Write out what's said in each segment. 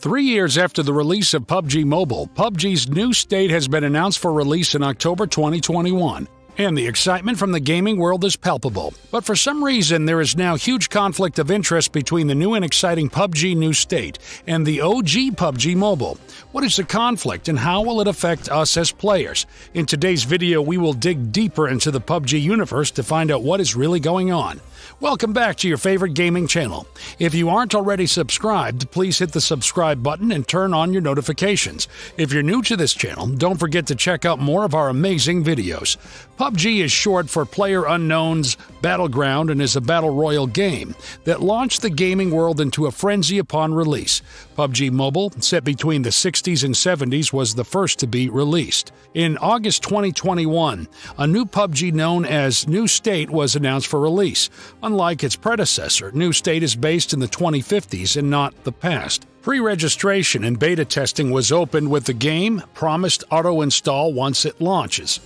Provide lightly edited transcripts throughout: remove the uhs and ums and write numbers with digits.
3 years after the release of PUBG Mobile, PUBG's new state has been announced for release in October 2021. And the excitement from the gaming world is palpable. But for some reason, there is now huge conflict of interest between the new and exciting PUBG New State and the OG PUBG Mobile. What is the conflict and how will it affect us as players? In today's video, we will dig deeper into the PUBG universe to find out what is really going on. Welcome back to your favorite gaming channel. If you aren't already subscribed, please hit the subscribe button and turn on your notifications. If you're new to this channel, don't forget to check out more of our amazing videos. PUBG is short for PlayerUnknown's Battleground and is a battle royale game that launched the gaming world into a frenzy upon release. PUBG Mobile, set between the 60s and 70s, was the first to be released. In August 2021, a new PUBG known as New State was announced for release. Unlike its predecessor, New State is based in the 2050s and not the past. Pre-registration and beta testing was opened with the game promised auto-install once it launches.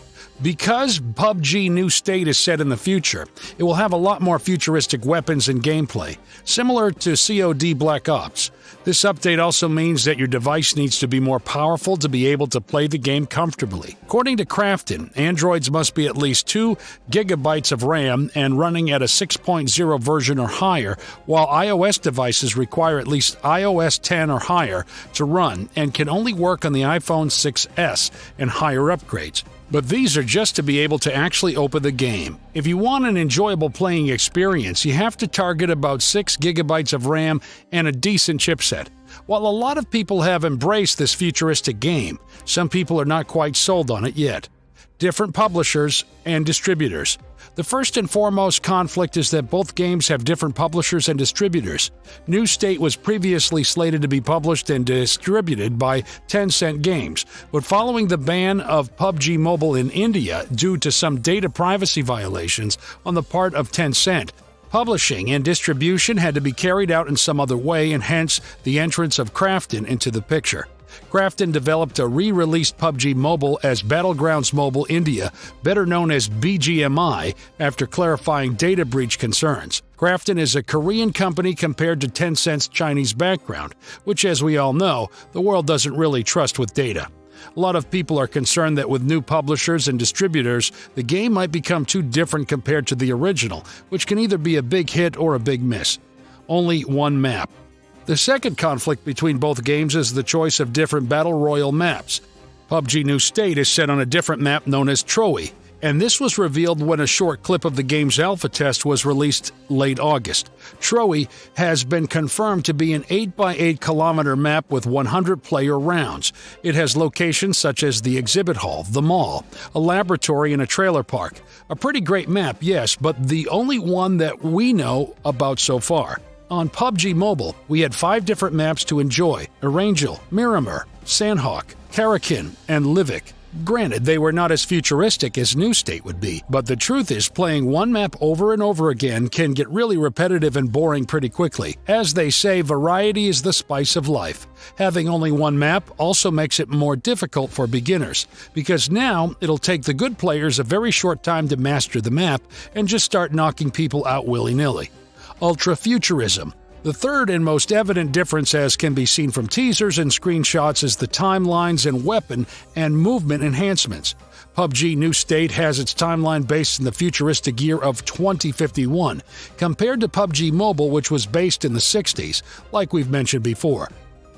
Because PUBG New State is set in the future, it will have a lot more futuristic weapons and gameplay, similar to COD Black Ops. This update also means that your device needs to be more powerful to be able to play the game comfortably. According to Krafton, Androids must be at least 2 GB of RAM and running at a 6.0 version or higher, while iOS devices require at least iOS 10 or higher to run and can only work on the iPhone 6s and higher upgrades. But these are just to be able to actually open the game. If you want an enjoyable playing experience, you have to target about 6 GB of RAM and a decent chipset. While a lot of people have embraced this futuristic game, some people are not quite sold on it yet. Different publishers and distributors. The first and foremost conflict is that both games have different publishers and distributors. New State was previously slated to be published and distributed by Tencent Games, but following the ban of PUBG Mobile in India due to some data privacy violations on the part of Tencent, publishing and distribution had to be carried out in some other way, and hence the entrance of Krafton into the picture. Krafton developed a re-released PUBG Mobile as Battlegrounds Mobile India, better known as BGMI, after clarifying data breach concerns. Krafton is a Korean company compared to Tencent's Chinese background, which, as we all know, the world doesn't really trust with data. A lot of people are concerned that with new publishers and distributors, the game might become too different compared to the original, which can either be a big hit or a big miss. Only one map. The second conflict between both games is the choice of different battle royale maps. PUBG New State is set on a different map known as Troy, and this was revealed when a short clip of the game's alpha test was released late August. Troy has been confirmed to be an 8x8 kilometer map with 100 player rounds. It has locations such as the exhibit hall, the mall, a laboratory, and a trailer park. A pretty great map, yes, but the only one that we know about so far. On PUBG Mobile, we had 5 different maps to enjoy: Erangel, Miramar, Sandhawk, Karakin, and Livik. Granted, they were not as futuristic as New State would be, but the truth is playing one map over and over again can get really repetitive and boring pretty quickly. As they say, variety is the spice of life. Having only one map also makes it more difficult for beginners, because now it'll take the good players a very short time to master the map and just start knocking people out willy-nilly. Ultra-futurism. The third and most evident difference, as can be seen from teasers and screenshots, is the timelines and weapon and movement enhancements. PUBG New State has its timeline based in the futuristic year of 2051, compared to PUBG Mobile, which was based in the 60s, like we've mentioned before.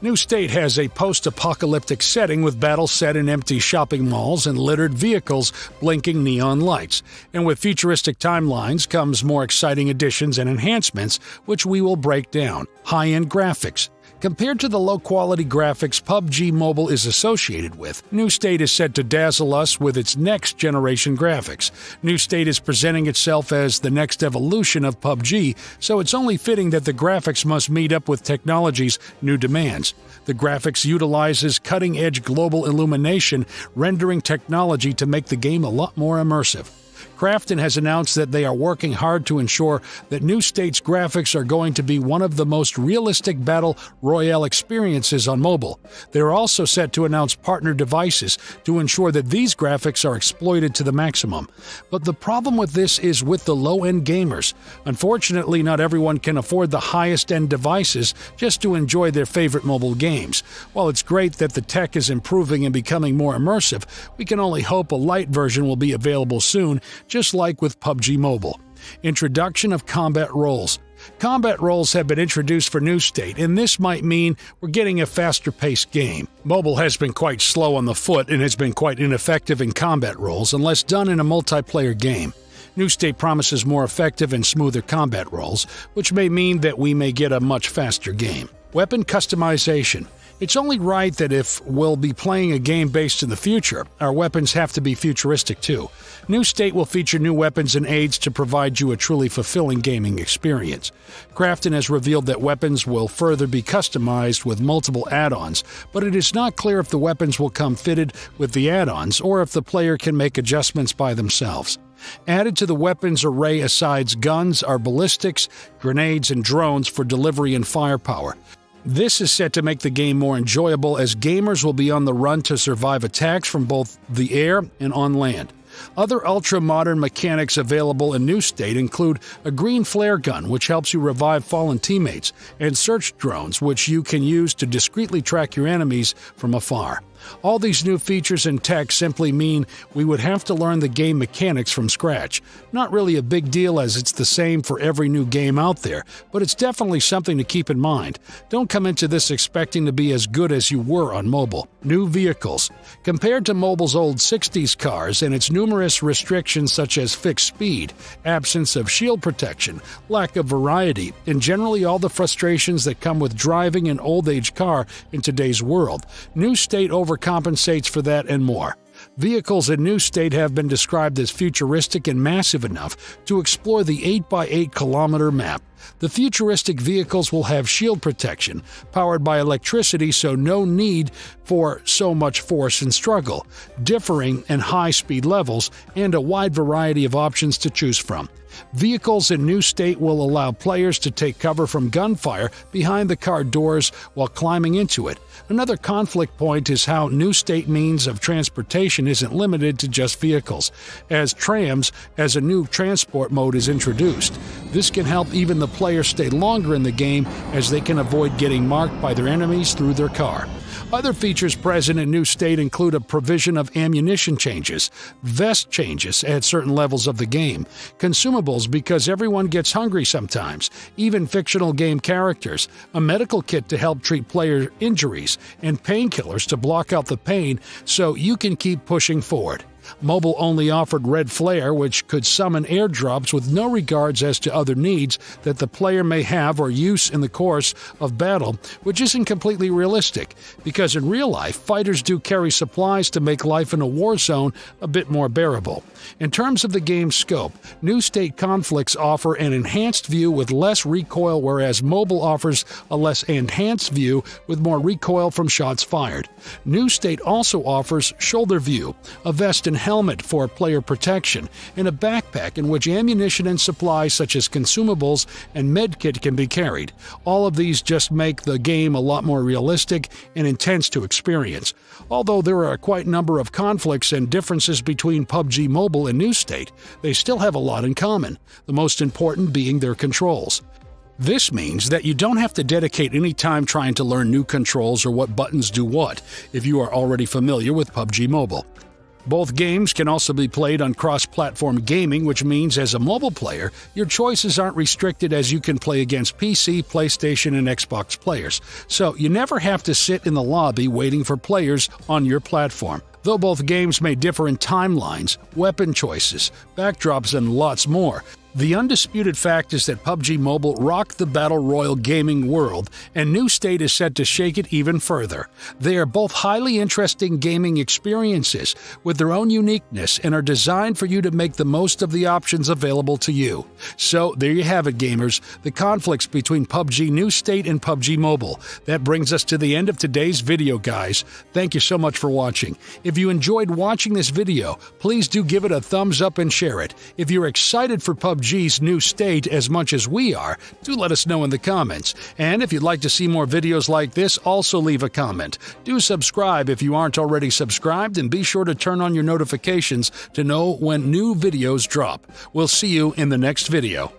New State has a post-apocalyptic setting with battles set in empty shopping malls and littered vehicles blinking neon lights. And with futuristic timelines comes more exciting additions and enhancements, which we will break down. High-end graphics. Compared to the low-quality graphics PUBG Mobile is associated with, New State is set to dazzle us with its next-generation graphics. New State is presenting itself as the next evolution of PUBG, so it's only fitting that the graphics must meet up with technology's new demands. The graphics utilizes cutting-edge global illumination, rendering technology to make the game a lot more immersive. Krafton has announced that they are working hard to ensure that New State's graphics are going to be one of the most realistic battle royale experiences on mobile. They are also set to announce partner devices to ensure that these graphics are exploited to the maximum. But the problem with this is with the low-end gamers. Unfortunately, not everyone can afford the highest-end devices just to enjoy their favorite mobile games. While it's great that the tech is improving and becoming more immersive, we can only hope a light version will be available soon, just like with PUBG Mobile. Introduction of combat roles. Combat roles have been introduced for New State, and this might mean we're getting a faster-paced game. Mobile has been quite slow on the foot and has been quite ineffective in combat roles unless done in a multiplayer game. New State promises more effective and smoother combat roles, which may mean that we may get a much faster game. Weapon customization. It's only right that if we'll be playing a game based in the future, our weapons have to be futuristic too. New State will feature new weapons and aids to provide you a truly fulfilling gaming experience. Krafton has revealed that weapons will further be customized with multiple add-ons, but it is not clear if the weapons will come fitted with the add-ons or if the player can make adjustments by themselves. Added to the weapons array aside guns are ballistics, grenades, and drones for delivery and firepower. This is set to make the game more enjoyable as gamers will be on the run to survive attacks from both the air and on land. Other ultra-modern mechanics available in New State include a green flare gun, which helps you revive fallen teammates, and search drones, which you can use to discreetly track your enemies from afar. All these new features and tech simply mean we would have to learn the game mechanics from scratch. Not really a big deal as it's the same for every new game out there, but it's definitely something to keep in mind. Don't come into this expecting to be as good as you were on mobile. New vehicles. Compared to mobile's old 60s cars and its numerous restrictions such as fixed speed, absence of shield protection, lack of variety, and generally all the frustrations that come with driving an old-age car in today's world, New State overcompensates for that and more. Vehicles in New State have been described as futuristic and massive enough to explore the 8x8-kilometer map. The futuristic vehicles will have shield protection, powered by electricity, so no need for so much force and struggle, differing and high-speed levels, and a wide variety of options to choose from. Vehicles in New State will allow players to take cover from gunfire behind the car doors while climbing into it. Another conflict point is how New State means of transportation isn't limited to just vehicles, as trams as a new transport mode is introduced. This can help even the player stay longer in the game as they can avoid getting marked by their enemies through their car. Other features present in New State include a provision of ammunition changes, vest changes at certain levels of the game, consumables because everyone gets hungry sometimes, even fictional game characters, a medical kit to help treat player injuries, and painkillers to block out the pain so you can keep pushing forward. Mobile only offered red flare, which could summon airdrops with no regards as to other needs that the player may have or use in the course of battle, which isn't completely realistic, because in real life, fighters do carry supplies to make life in a war zone a bit more bearable. In terms of the game's scope, New State conflicts offer an enhanced view with less recoil, whereas Mobile offers a less enhanced view with more recoil from shots fired. New State also offers shoulder view, a vest and helmet for player protection, and a backpack in which ammunition and supplies such as consumables and medkit can be carried. All of these just make the game a lot more realistic and intense to experience. Although there are quite a number of conflicts and differences between PUBG Mobile and New State, they still have a lot in common, the most important being their controls. This means that you don't have to dedicate any time trying to learn new controls or what buttons do what if you are already familiar with PUBG Mobile. Both games can also be played on cross-platform gaming, which means as a mobile player, your choices aren't restricted as you can play against PC, PlayStation, and Xbox players. So you never have to sit in the lobby waiting for players on your platform. Though both games may differ in timelines, weapon choices, backdrops, and lots more, The undisputed fact is that PUBG Mobile rocked the Battle Royale gaming world, and New State is set to shake it even further. They are both highly interesting gaming experiences with their own uniqueness and are designed for you to make the most of the options available to you. So there you have it, gamers, the conflicts between PUBG New State and PUBG Mobile. That brings us to the end of today's video, guys. Thank you so much for watching. If you enjoyed watching this video, please do give it a thumbs up and share it. If you're excited for PUBG's New State as much as we are, do let us know in the comments. And if you'd like to see more videos like this, also leave a comment. Do subscribe if you aren't already subscribed, and be sure to turn on your notifications to know when new videos drop. We'll see you in the next video.